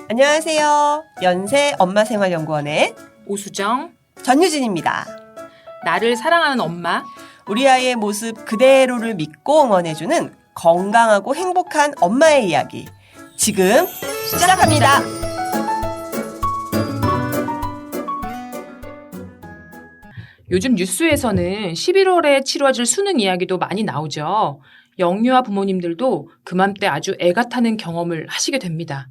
안녕하세요. 연세 엄마생활연구원의 오수정, 전유진입니다. 나를 사랑하는 엄마. 우리 아이의 모습 그대로를 믿고 응원해주는 건강하고 행복한 엄마의 이야기. 지금 시작합니다. 요즘 뉴스에서는 11월에 치러질 수능 이야기도 많이 나오죠. 영유아 부모님들도 그맘때 아주 애가 타는 경험을 하시게 됩니다.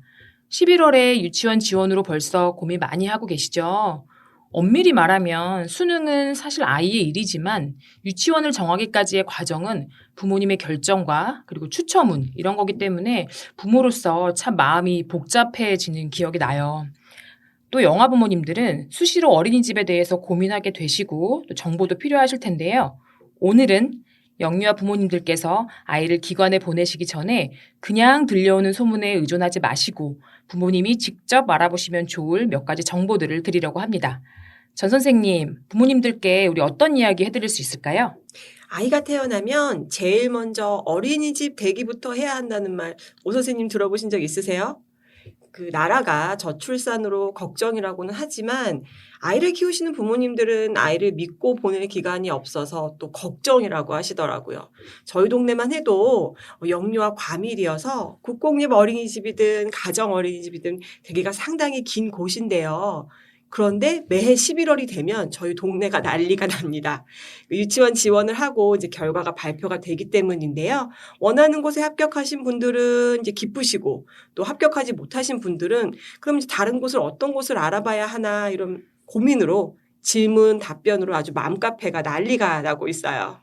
11월에 유치원 지원으로 벌써 고민 많이 하고 계시죠. 엄밀히 말하면 수능은 사실 아이의 일이지만 유치원을 정하기까지의 과정은 부모님의 결정과 그리고 추첨은 이런 거기 때문에 부모로서 참 마음이 복잡해지는 기억이 나요. 또 영아 부모님들은 수시로 어린이집에 대해서 고민하게 되시고 또 정보도 필요하실 텐데요. 오늘은 영유아 부모님들께서 아이를 기관에 보내시기 전에 그냥 들려오는 소문에 의존하지 마시고 부모님이 직접 알아보시면 좋을 몇 가지 정보들을 드리려고 합니다. 전 선생님, 부모님들께 우리 어떤 이야기 해드릴 수 있을까요? 아이가 태어나면 제일 먼저 어린이집 대기부터 해야 한다는 말, 오 선생님 들어보신 적 있으세요? 나라가 저출산으로 걱정이라고는 하지만 아이를 키우시는 부모님들은 아이를 믿고 보낼 기간이 없어서 또 걱정이라고 하시더라고요. 저희 동네만 해도 영유아 과밀이어서 국공립 어린이집이든 가정 어린이집이든 대기가 상당히 긴 곳인데요. 그런데 매해 11월이 되면 저희 동네가 난리가 납니다. 유치원 지원을 하고 이제 결과가 발표가 되기 때문인데요. 원하는 곳에 합격하신 분들은 이제 기쁘시고 또 합격하지 못하신 분들은 그럼 이제 다른 곳을 어떤 곳을 알아봐야 하나 이런 고민으로 질문 답변으로 아주 맘카페가 난리가 나고 있어요.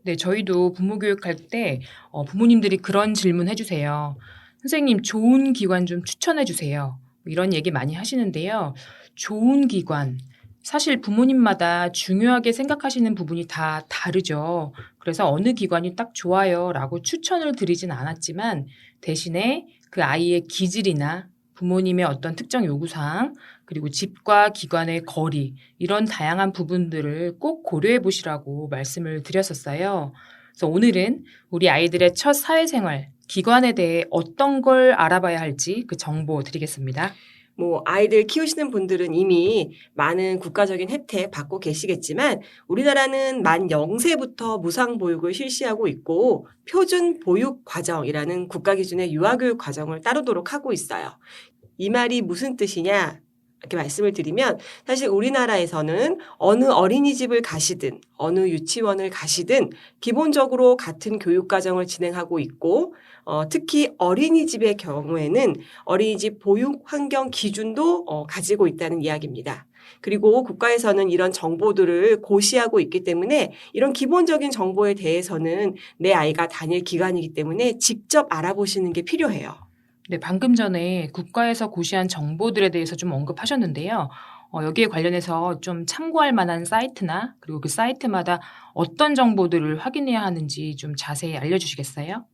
네, 저희도 부모 교육할 때 부모님들이 그런 질문 해주세요. 선생님, 좋은 기관 좀 추천해 주세요. 이런 얘기 많이 하시는데요. 좋은 기관. 사실 부모님마다 중요하게 생각하시는 부분이 다 다르죠. 그래서 어느 기관이 딱 좋아요 라고 추천을 드리진 않았지만 대신에 그 아이의 기질이나 부모님의 어떤 특정 요구사항, 그리고 집과 기관의 거리, 이런 다양한 부분들을 꼭 고려해 보시라고 말씀을 드렸었어요. 그래서 오늘은 우리 아이들의 첫 사회생활, 기관에 대해 어떤 걸 알아봐야 할지 그 정보 드리겠습니다. 아이들 키우시는 분들은 이미 많은 국가적인 혜택 받고 계시겠지만 우리나라는 만 0세부터 무상보육을 실시하고 있고 표준보육과정이라는 국가 기준의 유아교육 과정을 따르도록 하고 있어요. 이 말이 무슨 뜻이냐? 이렇게 말씀을 드리면 사실 우리나라에서는 어느 어린이집을 가시든 어느 유치원을 가시든 기본적으로 같은 교육과정을 진행하고 있고 특히 어린이집의 경우에는 어린이집 보육 환경 기준도 가지고 있다는 이야기입니다. 그리고 국가에서는 이런 정보들을 고시하고 있기 때문에 이런 기본적인 정보에 대해서는 내 아이가 다닐 기관이기 때문에 직접 알아보시는 게 필요해요. 네, 방금 전에 국가에서 고시한 정보들에 대해서 좀 언급하셨는데요. 여기에 관련해서 좀 참고할 만한 사이트나 그리고 그 사이트마다 어떤 정보들을 확인해야 하는지 좀 자세히 알려주시겠어요?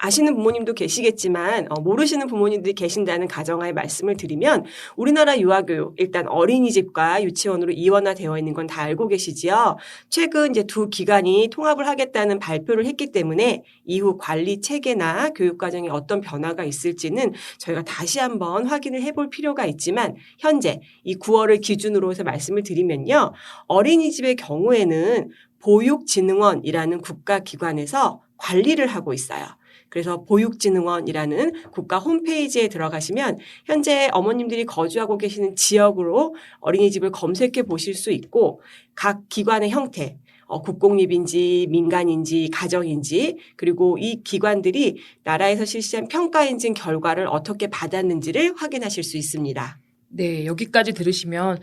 아시는 부모님도 계시겠지만 모르시는 부모님들이 계신다는 가정하에 말씀을 드리면 우리나라 유아교육 일단 어린이집과 유치원으로 이원화되어 있는 건 다 알고 계시지요. 최근 이제 두 기관이 통합을 하겠다는 발표를 했기 때문에 이후 관리 체계나 교육 과정에 어떤 변화가 있을지는 저희가 다시 한번 확인을 해볼 필요가 있지만 현재 이 9월을 기준으로 해서 말씀을 드리면요. 어린이집의 경우에는 보육진흥원이라는 국가기관에서 관리를 하고 있어요. 그래서 보육진흥원이라는 국가 홈페이지에 들어가시면 현재 어머님들이 거주하고 계시는 지역으로 어린이집을 검색해 보실 수 있고 각 기관의 형태, 국공립인지 민간인지 가정인지 그리고 이 기관들이 나라에서 실시한 평가인증 결과를 어떻게 받았는지를 확인하실 수 있습니다. 네, 여기까지 들으시면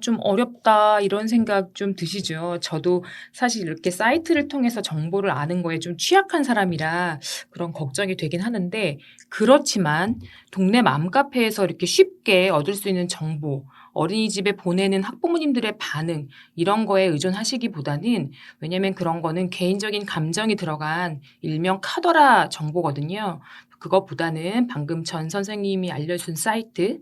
좀 어렵다 이런 생각 좀 드시죠. 저도 사실 이렇게 사이트를 통해서 정보를 아는 거에 좀 취약한 사람이라 그런 걱정이 되긴 하는데 그렇지만 동네 맘카페에서 이렇게 쉽게 얻을 수 있는 정보, 어린이집에 보내는 학부모님들의 반응 이런 거에 의존하시기보다는 왜냐면 그런 거는 개인적인 감정이 들어간 일명 카더라 정보거든요. 그것보다는 방금 전 선생님이 알려준 사이트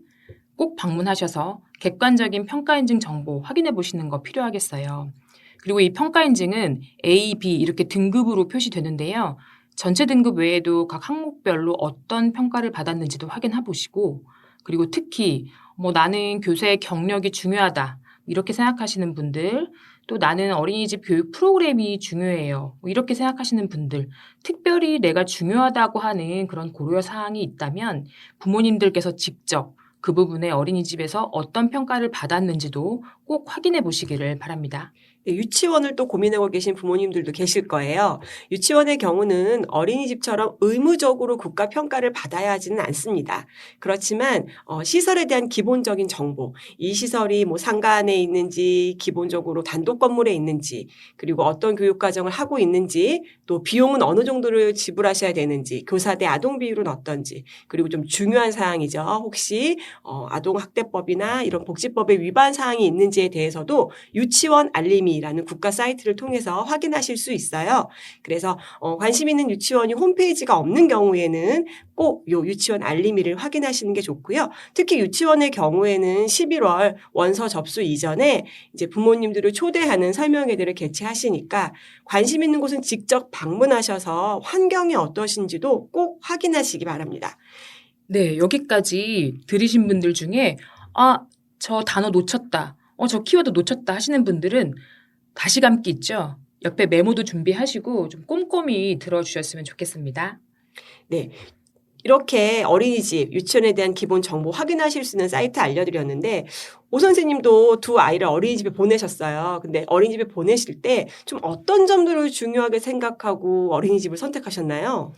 꼭 방문하셔서 객관적인 평가인증 정보 확인해 보시는 거 필요하겠어요. 그리고 이 평가인증은 A, B 이렇게 등급으로 표시되는데요. 전체 등급 외에도 각 항목별로 어떤 평가를 받았는지도 확인해 보시고 그리고 특히 나는 교사의 경력이 중요하다. 이렇게 생각하시는 분들, 또 나는 어린이집 교육 프로그램이 중요해요. 이렇게 생각하시는 분들, 특별히 내가 중요하다고 하는 그런 고려사항이 있다면 부모님들께서 직접 그 부분에 어린이집에서 어떤 평가를 받았는지도 꼭 확인해 보시기를 바랍니다. 네, 유치원을 또 고민하고 계신 부모님들도 계실 거예요. 유치원의 경우는 어린이집처럼 의무적으로 국가 평가를 받아야 하지는 않습니다. 그렇지만 시설에 대한 기본적인 정보, 이 시설이 상가 안에 있는지, 기본적으로 단독 건물에 있는지, 그리고 어떤 교육과정을 하고 있는지, 또 비용은 어느 정도를 지불하셔야 되는지, 교사 대 아동 비율은 어떤지, 그리고 좀 중요한 사항이죠. 혹시 아동학대법이나 이런 복지법의 위반 사항이 있는지에 대해서도 유치원 알림이 라는 국가 사이트를 통해서 확인하실 수 있어요. 그래서 관심 있는 유치원이 홈페이지가 없는 경우에는 꼭 요 유치원 알림이를 확인하시는 게 좋고요. 특히 유치원의 경우에는 11월 원서 접수 이전에 이제 부모님들을 초대하는 설명회들을 개최하시니까 관심 있는 곳은 직접 방문하셔서 환경이 어떠신지도 꼭 확인하시기 바랍니다. 네, 여기까지 들으신 분들 중에 저 단어 놓쳤다. 저 키워드 놓쳤다 하시는 분들은 다시 감기 있죠? 옆에 메모도 준비하시고 좀 꼼꼼히 들어주셨으면 좋겠습니다. 네. 이렇게 어린이집, 유치원에 대한 기본 정보 확인하실 수 있는 사이트 알려드렸는데 오 선생님도 두 아이를 어린이집에 보내셨어요. 근데 어린이집에 보내실 때 좀 어떤 점들을 중요하게 생각하고 어린이집을 선택하셨나요?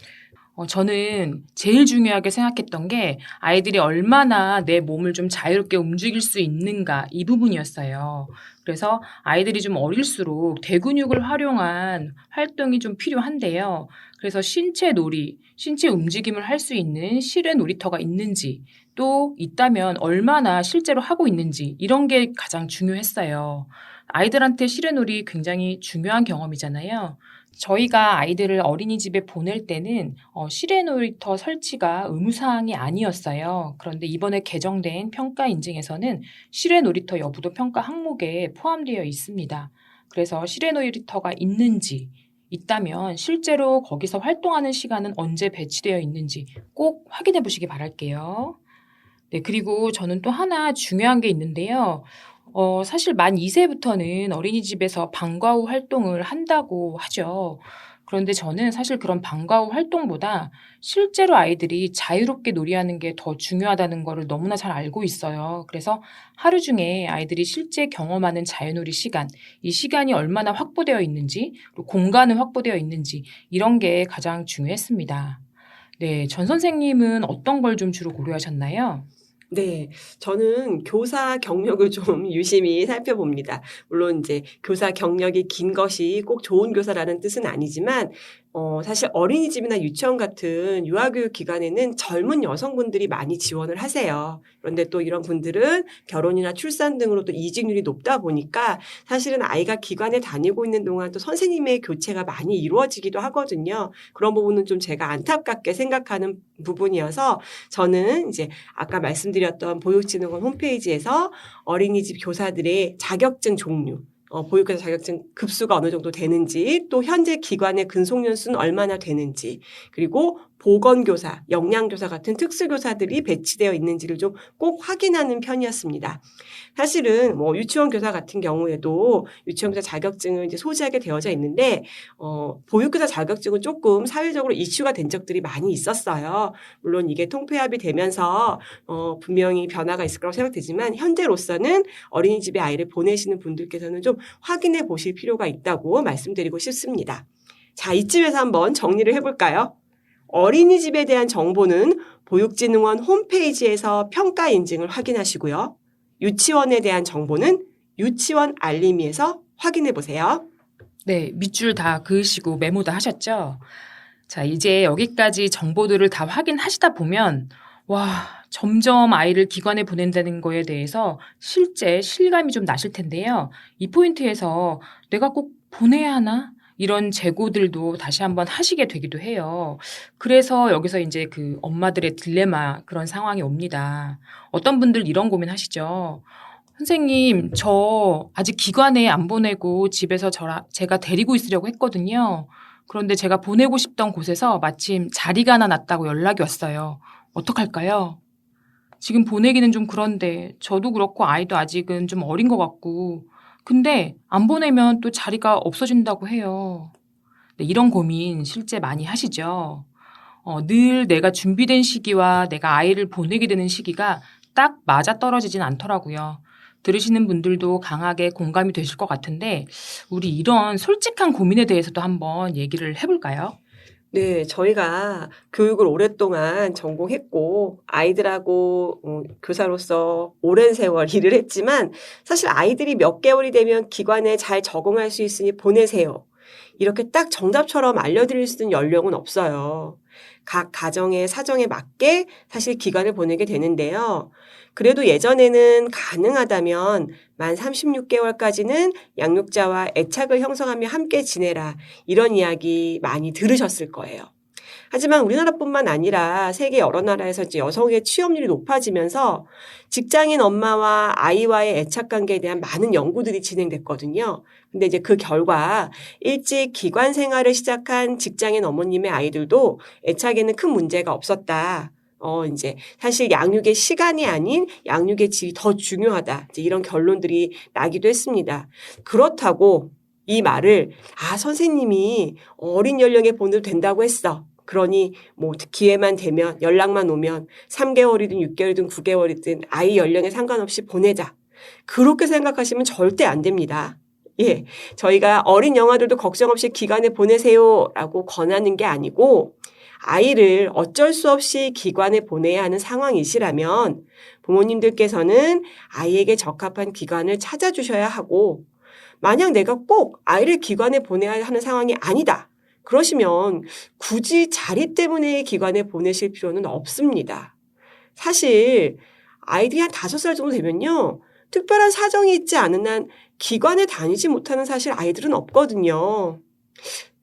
저는 제일 중요하게 생각했던 게 아이들이 얼마나 내 몸을 좀 자유롭게 움직일 수 있는가 이 부분이었어요. 그래서 아이들이 좀 어릴수록 대근육을 활용한 활동이 좀 필요한데요. 그래서 신체 놀이, 신체 움직임을 할 수 있는 실외 놀이터가 있는지 또 있다면 얼마나 실제로 하고 있는지 이런 게 가장 중요했어요. 아이들한테 실외 놀이 굉장히 중요한 경험이잖아요. 저희가 아이들을 어린이집에 보낼 때는 실외 놀이터 설치가 의무사항이 아니었어요. 그런데 이번에 개정된 평가 인증에서는 실외 놀이터 여부도 평가 항목에 포함되어 있습니다. 그래서 실외 놀이터가 있는지, 있다면 실제로 거기서 활동하는 시간은 언제 배치되어 있는지 꼭 확인해 보시기 바랄게요. 네, 그리고 저는 또 하나 중요한 게 있는데요. 사실 만 2세부터는 어린이집에서 방과 후 활동을 한다고 하죠. 그런데 저는 사실 그런 방과 후 활동보다 실제로 아이들이 자유롭게 놀이하는 게 더 중요하다는 거를 너무나 잘 알고 있어요. 그래서 하루 중에 아이들이 실제 경험하는 자유놀이 시간, 이 시간이 얼마나 확보되어 있는지, 그리고 공간은 확보되어 있는지 이런 게 가장 중요했습니다. 네, 전 선생님은 어떤 걸 좀 주로 고려하셨나요? 네, 저는 교사 경력을 좀 유심히 살펴봅니다. 물론 이제 교사 경력이 긴 것이 꼭 좋은 교사라는 뜻은 아니지만 사실 어린이집이나 유치원 같은 유아교육 기관에는 젊은 여성분들이 많이 지원을 하세요. 그런데 또 이런 분들은 결혼이나 출산 등으로 또 이직률이 높다 보니까 사실은 아이가 기관에 다니고 있는 동안 또 선생님의 교체가 많이 이루어지기도 하거든요. 그런 부분은 좀 제가 안타깝게 생각하는 부분이어서 저는 이제 아까 말씀드렸던 보육진흥원 홈페이지에서 어린이집 교사들의 자격증 종류, 보육교사 자격증 급수가 어느 정도 되는지, 또 현재 기관의 근속연수는 얼마나 되는지, 그리고 보건교사, 영양교사 같은 특수교사들이 배치되어 있는지를 좀 꼭 확인하는 편이었습니다. 사실은 유치원 교사 같은 경우에도 유치원 교사 자격증을 이제 소지하게 되어져 있는데 보육교사 자격증은 조금 사회적으로 이슈가 된 적들이 많이 있었어요. 물론 이게 통폐합이 되면서 분명히 변화가 있을 거라고 생각되지만 현재로서는 어린이집에 아이를 보내시는 분들께서는 좀 확인해 보실 필요가 있다고 말씀드리고 싶습니다. 자, 이쯤에서 한번 정리를 해볼까요? 어린이집에 대한 정보는 보육진흥원 홈페이지에서 평가 인증을 확인하시고요. 유치원에 대한 정보는 유치원 알림이에서 확인해 보세요. 네, 밑줄 다 그으시고 메모 다 하셨죠? 자, 이제 여기까지 정보들을 다 확인하시다 보면 점점 아이를 기관에 보낸다는 거에 대해서 실제 실감이 좀 나실 텐데요. 이 포인트에서 내가 꼭 보내야 하나? 이런 재고들도 다시 한번 하시게 되기도 해요. 그래서 여기서 이제 그 엄마들의 딜레마 그런 상황이 옵니다. 어떤 분들 이런 고민 하시죠. 선생님, 저 아직 기관에 안 보내고 집에서 제가 데리고 있으려고 했거든요. 그런데 제가 보내고 싶던 곳에서 마침 자리가 하나 났다고 연락이 왔어요. 어떡할까요? 지금 보내기는 좀 그런데 저도 그렇고 아이도 아직은 좀 어린 것 같고 근데 안 보내면 또 자리가 없어진다고 해요. 네, 이런 고민 실제 많이 하시죠? 늘 내가 준비된 시기와 내가 아이를 보내게 되는 시기가 딱 맞아떨어지진 않더라고요. 들으시는 분들도 강하게 공감이 되실 것 같은데 우리 이런 솔직한 고민에 대해서도 한번 얘기를 해볼까요? 네, 저희가 교육을 오랫동안 전공했고 아이들하고 교사로서 오랜 세월 일을 했지만 사실 아이들이 몇 개월이 되면 기관에 잘 적응할 수 있으니 보내세요. 이렇게 딱 정답처럼 알려드릴 수 있는 연령은 없어요. 각 가정의 사정에 맞게 사실 기관을 보내게 되는데요. 그래도 예전에는 가능하다면 만 36개월까지는 양육자와 애착을 형성하며 함께 지내라. 이런 이야기 많이 들으셨을 거예요. 하지만 우리나라뿐만 아니라 세계 여러 나라에서 이제 여성의 취업률이 높아지면서 직장인 엄마와 아이와의 애착 관계에 대한 많은 연구들이 진행됐거든요. 근데 이제 그 결과 일찍 기관 생활을 시작한 직장인 어머님의 아이들도 애착에는 큰 문제가 없었다. 이제 사실 양육의 시간이 아닌 양육의 질이 더 중요하다. 이제 이런 결론들이 나기도 했습니다. 그렇다고 이 말을 선생님이 어린 연령에 보내도 된다고 했어. 그러니 뭐 기회만 되면 연락만 오면 3개월이든 6개월이든 9개월이든 아이 연령에 상관없이 보내자. 그렇게 생각하시면 절대 안 됩니다. 예, 저희가 어린 영아들도 걱정 없이 기관에 보내세요라고 권하는 게 아니고 아이를 어쩔 수 없이 기관에 보내야 하는 상황이시라면 부모님들께서는 아이에게 적합한 기관을 찾아주셔야 하고 만약 내가 꼭 아이를 기관에 보내야 하는 상황이 아니다. 그러시면 굳이 자리 때문에 기관에 보내실 필요는 없습니다. 사실 아이들이 한 5살 정도 되면요. 특별한 사정이 있지 않은 한 기관에 다니지 못하는 사실 아이들은 없거든요.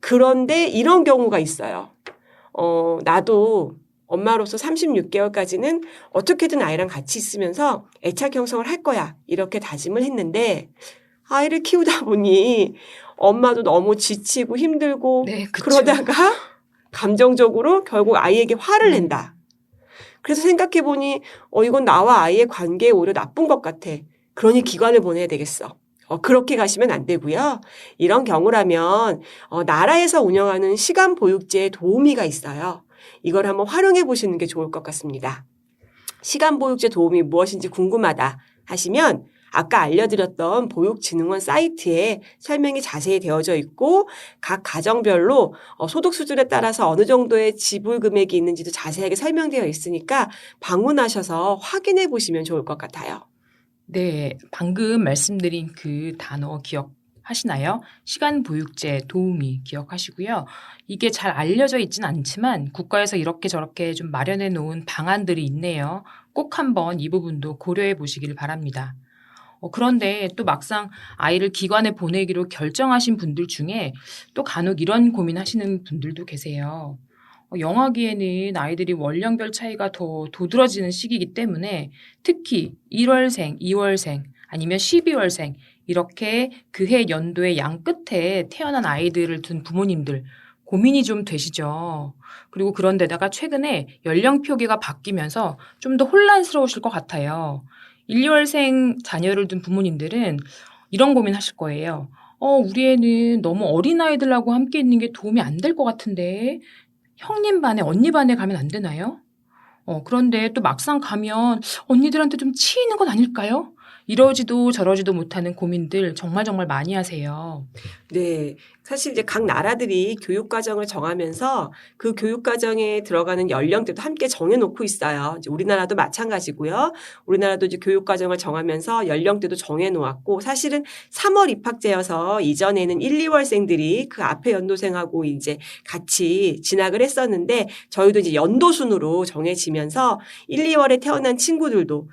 그런데 이런 경우가 있어요. 나도 엄마로서 36개월까지는 어떻게든 아이랑 같이 있으면서 애착 형성을 할 거야. 이렇게 다짐을 했는데 아이를 키우다 보니 엄마도 너무 지치고 힘들고 네, 그쵸. 그러다가 감정적으로 결국 아이에게 화를 낸다. 그래서 생각해보니 이건 나와 아이의 관계에 오히려 나쁜 것 같아. 그러니 기관을 보내야 되겠어. 그렇게 가시면 안 되고요. 이런 경우라면 나라에서 운영하는 시간 보육제에 도우미가 있어요. 이걸 한번 활용해 보시는 게 좋을 것 같습니다. 시간 보육제 도우미 무엇인지 궁금하다 하시면 아까 알려드렸던 보육진흥원 사이트에 설명이 자세히 되어져 있고 각 가정별로 소득 수준에 따라서 어느 정도의 지불 금액이 있는지도 자세하게 설명되어 있으니까 방문하셔서 확인해 보시면 좋을 것 같아요. 네, 방금 말씀드린 그 단어 기억하시나요? 시간 보육제 도우미 기억하시고요. 이게 잘 알려져 있진 않지만 국가에서 이렇게 저렇게 좀 마련해 놓은 방안들이 있네요. 꼭 한번 이 부분도 고려해 보시길 바랍니다. 그런데 또 막상 아이를 기관에 보내기로 결정하신 분들 중에 또 간혹 이런 고민하시는 분들도 계세요. 영아기에는 아이들이 월령별 차이가 더 도드라지는 시기이기 때문에 특히 1월생, 2월생 아니면 12월생 이렇게 그해 연도의 양 끝에 태어난 아이들을 둔 부모님들 고민이 좀 되시죠. 그리고 그런데다가 최근에 연령 표기가 바뀌면서 좀 더 혼란스러우실 것 같아요. 1, 2월생 자녀를 둔 부모님들은 이런 고민하실 거예요. 우리 애는 너무 어린아이들하고 함께 있는 게 도움이 안 될 것 같은데 형님 반에 언니 반에 가면 안 되나요? 그런데 또 막상 가면 언니들한테 좀 치이는 건 아닐까요? 이러지도 저러지도 못하는 고민들 정말 많이 하세요. 네. 사실 이제 각 나라들이 교육과정을 정하면서 그 교육과정에 들어가는 연령대도 함께 정해놓고 있어요. 이제 우리나라도 마찬가지고요. 우리나라도 이제 교육과정을 정하면서 연령대도 정해놓았고 사실은 3월 입학제여서 이전에는 1, 2월생들이 그 앞에 연도생하고 이제 같이 진학을 했었는데 저희도 이제 연도순으로 정해지면서 1, 2월에 태어난 친구들도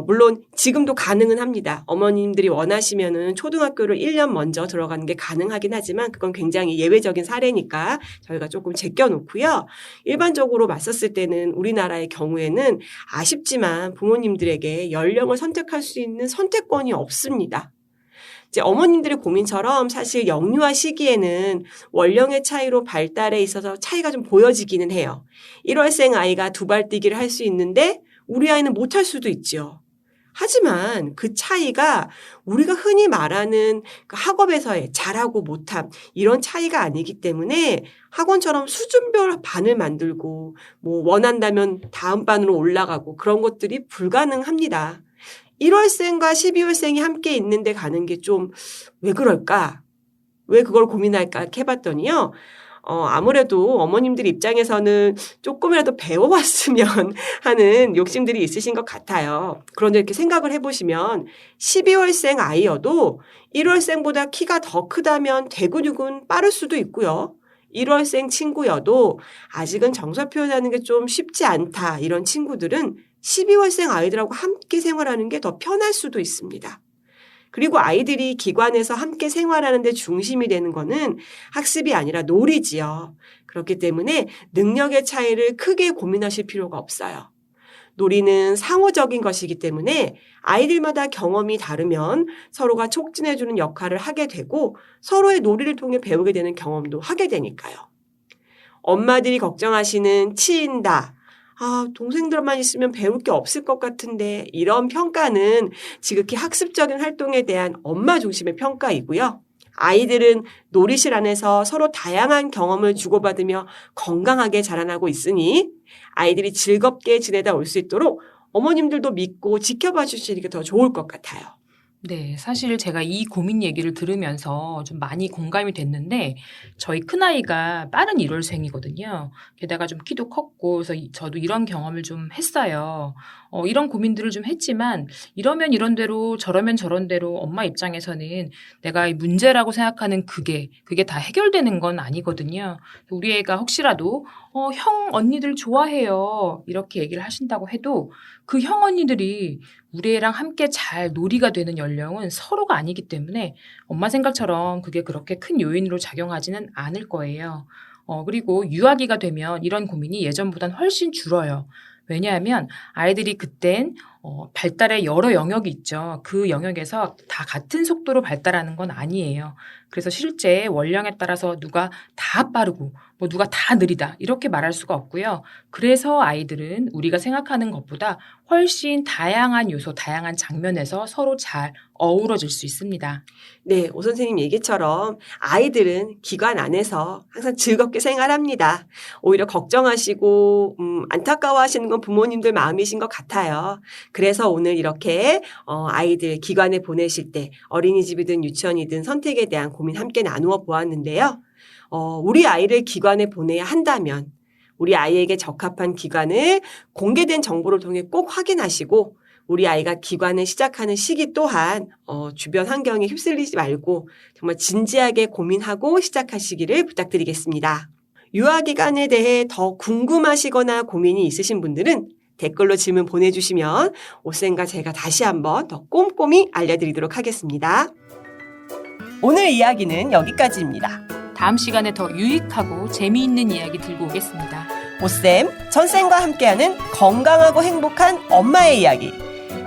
물론 지금도 가능은 합니다. 어머님들이 원하시면은 초등학교를 1년 먼저 들어가는 게 가능하긴 하지만 그건 굉장히 예외적인 사례니까 저희가 조금 제껴놓고요. 일반적으로 맞섰을 때는 우리나라의 경우에는 아쉽지만 부모님들에게 연령을 선택할 수 있는 선택권이 없습니다. 이제 어머님들의 고민처럼 사실 영유아 시기에는 월령의 차이로 발달에 있어서 차이가 좀 보여지기는 해요. 1월생 아이가 두발 뛰기를 할 수 있는데 우리 아이는 못할 수도 있죠. 하지만 그 차이가 우리가 흔히 말하는 그 학업에서의 잘하고 못함 이런 차이가 아니기 때문에 학원처럼 수준별 반을 만들고 뭐 원한다면 다음 반으로 올라가고 그런 것들이 불가능합니다. 1월생과 12월생이 함께 있는데 가는 게 좀 왜 그럴까? 왜 그걸 고민할까 해봤더니요. 아무래도 어머님들 입장에서는 조금이라도 배워왔으면 하는 욕심들이 있으신 것 같아요. 그런데 이렇게 생각을 해보시면 12월생 아이여도 1월생보다 키가 더 크다면 대근육은 빠를 수도 있고요. 1월생 친구여도 아직은 정서 표현하는 게 좀 쉽지 않다. 이런 친구들은 12월생 아이들하고 함께 생활하는 게 더 편할 수도 있습니다. 그리고 아이들이 기관에서 함께 생활하는 데 중심이 되는 거는 학습이 아니라 놀이지요. 그렇기 때문에 능력의 차이를 크게 고민하실 필요가 없어요. 놀이는 상호적인 것이기 때문에 아이들마다 경험이 다르면 서로가 촉진해주는 역할을 하게 되고 서로의 놀이를 통해 배우게 되는 경험도 하게 되니까요. 엄마들이 걱정하시는 치인다. 동생들만 있으면 배울 게 없을 것 같은데 이런 평가는 지극히 학습적인 활동에 대한 엄마 중심의 평가이고요. 아이들은 놀이실 안에서 서로 다양한 경험을 주고받으며 건강하게 자라나고 있으니 아이들이 즐겁게 지내다 올 수 있도록 어머님들도 믿고 지켜봐 주시는 게 더 좋을 것 같아요. 네, 사실 제가 이 고민 얘기를 들으면서 좀 많이 공감이 됐는데 저희 큰아이가 빠른 1월생이거든요. 게다가 좀 키도 컸고 그래서 저도 이런 경험을 좀 했어요. 이런 고민들을 좀 했지만 이러면 이런 대로 저러면 저런 대로 엄마 입장에서는 내가 이 문제라고 생각하는 그게 다 해결되는 건 아니거든요. 우리 애가 혹시라도 형 언니들 좋아해요. 이렇게 얘기를 하신다고 해도 그 형 언니들이 우리 애랑 함께 잘 놀이가 되는 연령은 서로가 아니기 때문에 엄마 생각처럼 그게 그렇게 큰 요인으로 작용하지는 않을 거예요. 그리고 유아기가 되면 이런 고민이 예전보단 훨씬 줄어요. 왜냐하면 아이들이 그땐 발달의 여러 영역이 있죠. 그 영역에서 다 같은 속도로 발달하는 건 아니에요. 그래서 실제 원령에 따라서 누가 다 빠르고 뭐 누가 다 느리다 이렇게 말할 수가 없고요. 그래서 아이들은 우리가 생각하는 것보다 훨씬 다양한 요소, 다양한 장면에서 서로 잘 어우러질 수 있습니다. 네, 오 선생님 얘기처럼 아이들은 기관 안에서 항상 즐겁게 생활합니다. 오히려 걱정하시고 안타까워하시는 건 부모님들 마음이신 것 같아요. 그래서 오늘 이렇게 아이들 기관에 보내실 때 어린이집이든 유치원이든 선택에 대한 고민 함께 나누어 보았는데요. 우리 아이를 기관에 보내야 한다면 우리 아이에게 적합한 기관을 공개된 정보를 통해 꼭 확인하시고 우리 아이가 기관을 시작하는 시기 또한 주변 환경에 휩쓸리지 말고 정말 진지하게 고민하고 시작하시기를 부탁드리겠습니다. 유아기관에 대해 더 궁금하시거나 고민이 있으신 분들은 댓글로 질문 보내주시면 오쌤과 제가 다시 한번 더 꼼꼼히 알려드리도록 하겠습니다. 오늘 이야기는 여기까지입니다. 다음 시간에 더 유익하고 재미있는 이야기 들고 오겠습니다. 오쌤, 전쌤과 함께하는 건강하고 행복한 엄마의 이야기.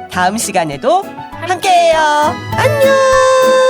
다음 시간에도 함께해요. 안녕!